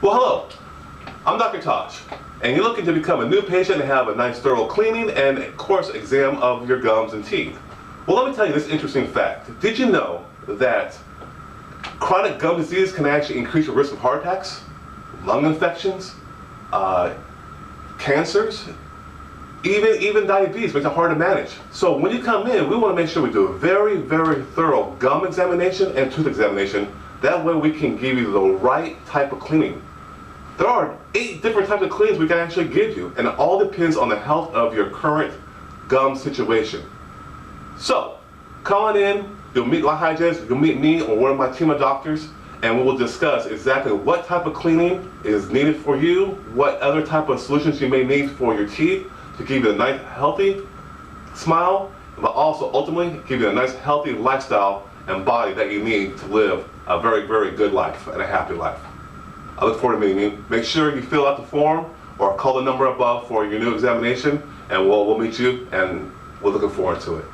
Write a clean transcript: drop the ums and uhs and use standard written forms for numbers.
Well, hello, I'm Dr. Taj, and you're looking to become a new patient and have a nice thorough cleaning and, of course, exam of your gums and teeth. Well, let me tell you this interesting fact. Did you know that chronic gum disease can actually increase your risk of heart attacks, lung infections, cancers, even diabetes? Makes it hard to manage. So when you come in, we want to make sure we do a very, very thorough gum examination and tooth examination. That way we can give you the right type of cleaning. There are 8 different types of cleanings we can actually give you, and it all depends on the health of your current gum situation. So, calling in, you'll meet my hygienist, you'll meet me or one of my team of doctors, and we will discuss exactly what type of cleaning is needed for you, what other type of solutions you may need for your teeth to give you a nice, healthy smile, but also ultimately give you a nice, healthy lifestyle and body that you need to live a very, very good life and a happy life. I look forward to meeting you. Make sure you fill out the form or call the number above for your new examination, and we'll meet you, and we're looking forward to it.